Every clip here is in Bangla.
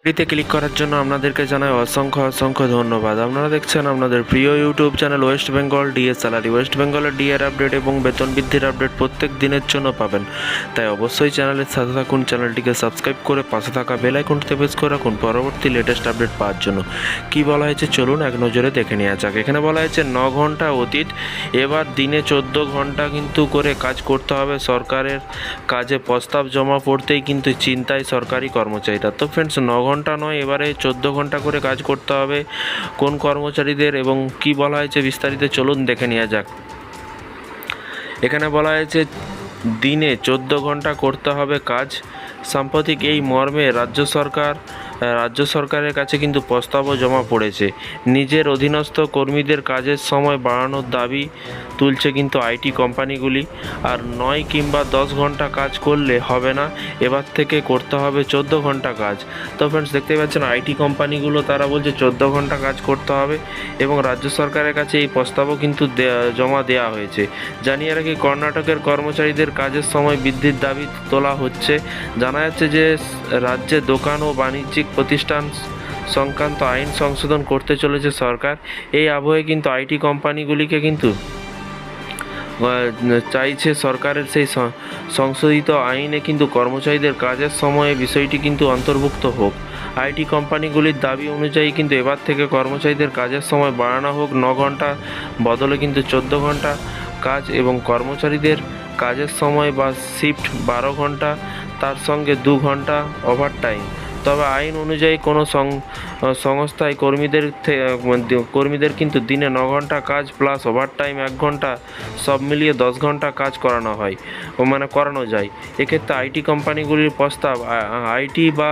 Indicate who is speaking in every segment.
Speaker 1: ভিডিওতে ক্লিক করার জন্য আপনাদেরকে জানাই অসংখ্য ধন্যবাদ। আপনারা দেখছেন আপনাদের প্রিয় YouTube channel West Bengal DA salary. West বেঙ্গলের ডিএর আপডেট এবং বেতন বৃদ্ধির আপডেট প্রত্যেক দিনের জন্য পাবেন, তাই অবশ্যই চ্যানেলের সাথে থাকুন। চ্যানেলটিকে সাবস্ক্রাইব করে পাশে থাকা বেল আইকনটিতে প্রেস করে রাখুন পরবর্তী লেটেস্ট আপডেট পাওয়ার জন্য। কি বলা হয়েছে চলুন এক নজরে দেখে নেওয়া যাক। এখানে বলা হয়েছে 9 ঘন্টা অতীত, এবার দিনে 14 ঘন্টা কিন্তু করে কাজ করতে হবে। সরকারের কাজে প্রস্তাব জমা পড়তেই কিন্তু চিন্তায় সরকারি কর্মচারীরা। তো ফ্রেন্ডস, 9 ঘন্টা নয়, এবারে 14 ঘন্টা করে কাজ করতে হবে কোন কর্মচারীদের এবং কি বলা হয়েছে বিস্তারিত চলুন দেখে নেওয়া যাক। এখানে বলা হয়েছে দিনে 14 ঘন্টা করতে হবে কাজ। সাম্প্রতিক এই মর্মে রাজ্য সরকারের কাছে কিন্তু প্রস্তাবও জমা পড়েছে। নিজের অধীনস্থ কর্মীদের কাজের সময় বাড়ানোর দাবি তুলছে কিন্তু আইটি কোম্পানিগুলি। আর 9 কিংবা 10 ঘন্টা কাজ করলে হবে না, এবার থেকে করতে হবে 14 ঘন্টা কাজ। তো ফ্রেন্ডস, দেখতে পাচ্ছেন আইটি কোম্পানিগুলো তারা বলছে 14 ঘন্টা কাজ করতে হবে এবং রাজ্য সরকারের কাছে এই প্রস্তাবও কিন্তু জমা দেওয়া হয়েছে। জানিয়ে রাখি, কর্ণাটকের কর্মচারীদের কাজের সময় বৃদ্ধির দাবি তোলা হচ্ছে। জানা যাচ্ছে যে রাজ্যে দোকান ও বাণিজ্যিক প্রতিষ্ঠান সংক্রান্ত আইন সংশোধন করতে চলেছে সরকার। এই আবহে কিন্তু আইটি কোম্পানিগুলিকে কিন্তু চাইছে সরকারের সেই সংশোধিত আইনে কিন্তু কর্মচারীদের কাজের সময়ে বিষয়টি কিন্তু অন্তর্ভুক্ত হোক। আইটি কোম্পানিগুলির দাবি অনুযায়ী কিন্তু এবার থেকে কর্মচারীদের কাজের সময় বাড়ানো হোক 9 ঘন্টা বদলে কিন্তু 14 ঘন্টা কাজ এবং কর্মচারীদের কাজের সময় বা শিফট 12 ঘন্টা, তার সঙ্গে 2 ঘন্টা ওভারটাইম। তবে আইন অনুযায়ী কোনো সংস্থায় কর্মীদের কিন্তু দিনে 9 ঘন্টা কাজ প্লাস ওভারটাইম 1 ঘন্টা, সব মিলিয়ে 10 ঘন্টা কাজ করানো যায়। এক্ষেত্রে আইটি কোম্পানিগুলির প্রস্তাব আইটি বা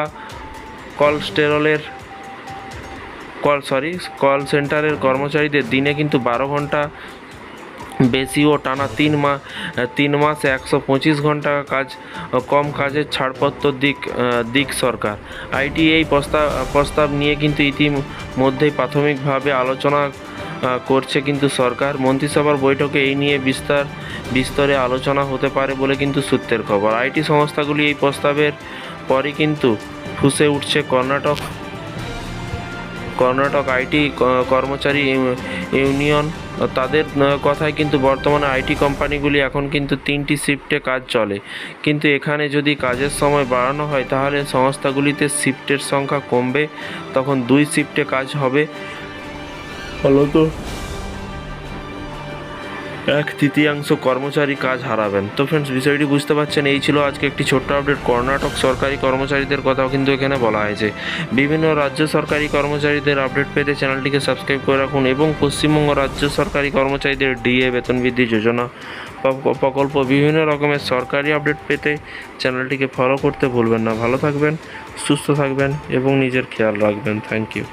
Speaker 1: কল সেন্টারের কর্মচারীদের দিনে কিন্তু 12 ঘন্টা বেশি ও টানা 3 মাসে 125 ঘন্টা কাজ কম কাজের ছাড়পত্র দিক সরকার। আইটি এই প্রস্তাব নিয়ে কিন্তু ইতিমধ্যেই প্রাথমিকভাবে আলোচনা করছে কিন্তু সরকার। মন্ত্রিসভার বৈঠকে এই নিয়ে বিস্তরে আলোচনা হতে পারে বলে কিন্তু সূত্রের খবর। আইটি সংস্থাগুলি এই প্রস্তাবের পরই কিন্তু ফুঁসে উঠছে কর্ণাটক আইটি কর্মচারী ইউনিয়ন। তাদের কথায় কিন্তু বর্তমানে আইটি কোম্পানিগুলি এখন কিন্তু 3টি শিফটে কাজ চলে, কিন্তু এখানে যদি কাজের সময় বাড়ানো হয় তাহলে সংস্থাগুলিতে শিফটের সংখ্যা কমবে, তখন 2 শিফটে কাজ হবে, ফলত 1/3 কর্মচারী কাজ হারাবেন। তো ফ্রেন্ডস, বিষয়টি বুঝতে পারছেন। এই ছিল আজকে একটি ছোট্ট আপডেট। কর্ণাটক সরকারি কর্মচারীদের কথাও কিন্তু এখানে বলা হয়েছে। বিভিন্ন রাজ্য সরকারি কর্মচারীদের আপডেট পেতে চ্যানেলটিকে সাবস্ক্রাইব করে রাখুন এবং পশ্চিমবঙ্গ রাজ্য সরকারি কর্মচারীদের ডিএ বেতন বৃদ্ধি যোজনা প্রকল্প বিভিন্ন রকমের সরকারি আপডেট পেতে চ্যানেলটিকে ফলো করতে ভুলবেন না। ভালো থাকবেন, সুস্থ থাকবেন এবং নিজের খেয়াল রাখবেন। Thank you.